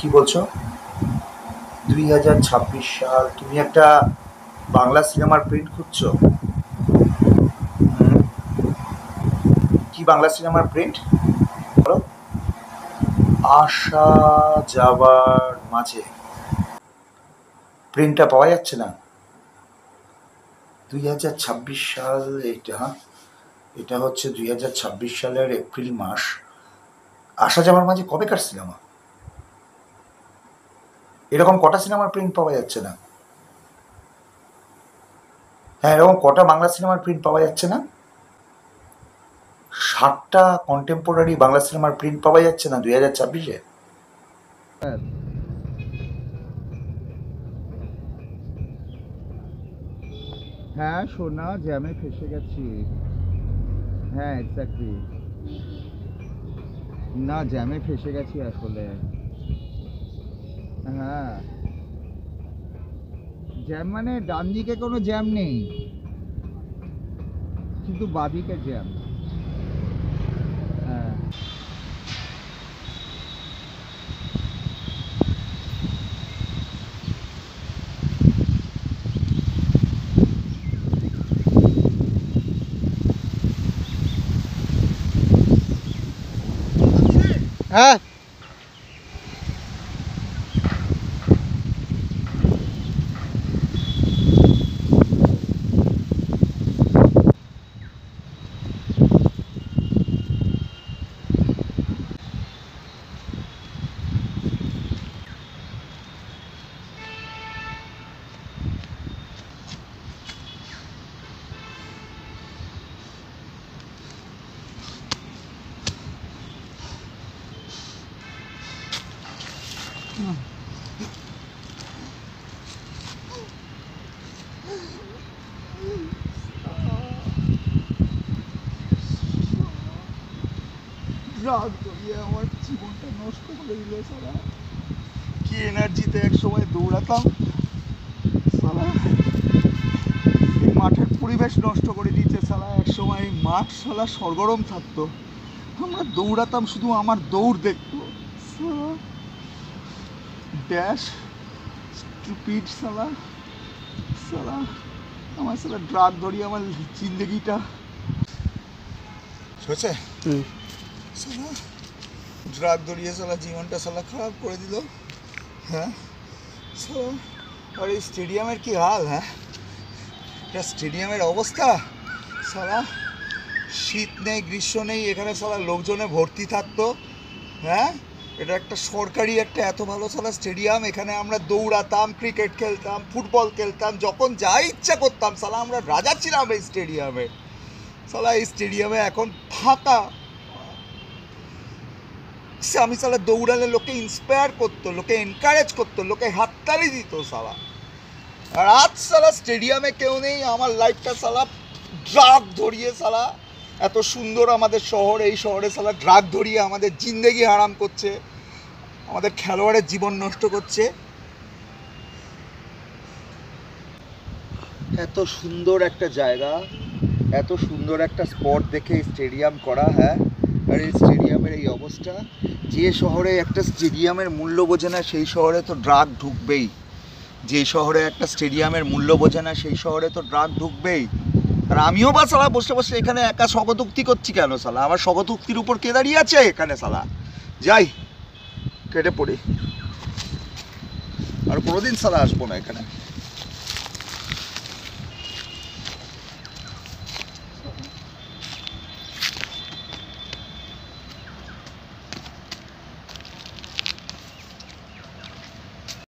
কি বলছো? 2026 সাল? তুমি একটা বাংলা সিনেমার প্রিন্ট খুঁজছো? হুম, কি বাংলা সিনেমার প্রিন্ট বলো? আসা যাবার মাঝে প্রিন্টটা পাওয়া যাচ্ছে না। 2026 সাল? এটা এটা হচ্ছে 2026 সালের এপ্রিল মাস। আসা যাবার মাঝে কবেকার সিনেমা? এরকম কটা সিনেমার প্রিন্ট পাওয়া যাচ্ছে না? হ্যাঁ, এরকম কটা বাংলা সিনেমার প্রিন্ট পাওয়া যাচ্ছে না? 60টা কন্টেম্পোরারি বাংলা সিনেমার প্রিন্ট পাওয়া যাচ্ছে না 2026-এ? হ্যাঁ সোনা, জ্যামে ফেসে গেছি। হ্যাঁ এক্স্যাক্টলি। না, জ্যামে ফেসে গেছি আসলে। হ্যাঁ, জ্যাম মানে ডান দিকে কোনো জ্যাম নেই, কিন্তু বাদিকে জ্যাম। হ্যাঁ হ্যাঁ। রাত গড়িয়ে আমার জীবনটা নষ্ট করে দিল সারা। কি এনার্জিতে এক সময় দৌড়াতাম সালা, এই মাঠের পরিবেশ নষ্ট করে দিয়েছে সালা। এক সময় এই মাঠ সালা সরগরম থাকতো, আমরা দৌড়াতাম, শুধু আমার দৌড় দেখতো সালা। ড্যাশ স্টুপিড সালা। সালা আমার সালা ড্রাগ ধরিয়ে আমার জিন্দগিটা হয়েছে সালা, ড্রাগ ধরিয়ে সালা জীবনটা সালা খারাপ করে দিল। হ্যাঁ সালা, আর এই স্টেডিয়ামের কি হাল? হ্যাঁ, এটা স্টেডিয়ামের অবস্থা সালা। শীত নেই, গ্রীষ্ম নেই, এখানে সালা লোকজনে ভর্তি থাকতো। হ্যাঁ, এটা একটা সরকারি একটা এত ভালো সালা স্টেডিয়াম, এখানে আমরা দৌড়াতাম, ক্রিকেট খেলতাম, ফুটবল খেলতাম, যখন যা ইচ্ছা করতাম সালা। আমরা রাজা ছিলাম এই স্টেডিয়ামে সালা। এই স্টেডিয়ামে এখন ফাঁকা। আমি সালা দৌড়ালে লোকে ইন্সপায়ার করতো, লোকে এনকারেজ করতো, লোকে হাততালি দিত সালা। আর আজ সালা স্টেডিয়ামে কেউ নেই, আমার লাইফটা সালা ড্রাগ ধরিয়ে সালা। এত সুন্দর আমাদের শহর, এই শহরে সালা ড্রাগ ধরিয়ে আমাদের জিন্দেগি হারাম করছে, আমাদের খেলোয়াড়ের জীবন নষ্ট করছে। এত সুন্দর একটা জায়গা, এত সুন্দর একটা স্পট দেখে স্টেডিয়াম করা। হ্যাঁ, আর এই স্টেডিয়ামের এই অবস্থা। যে শহরে একটা স্টেডিয়ামের মূল্য বোঝে না সেই শহরে তো ড্রাগ ঢুকবেই। যে শহরে একটা স্টেডিয়ামের মূল্য বোঝে না সেই শহরে তো ড্রাগ ঢুকবেই। আর আমিও বা সালা বসে বসে এখানে একা স্বগতোক্তি করছি কেন সালা? আমার স্বগতোক্তির উপর কে দাঁড়িয়ে আছে এখানে সালা? যাই, কেটে পড়ি, আর কোনোদিন সালা আসবো না এখানে।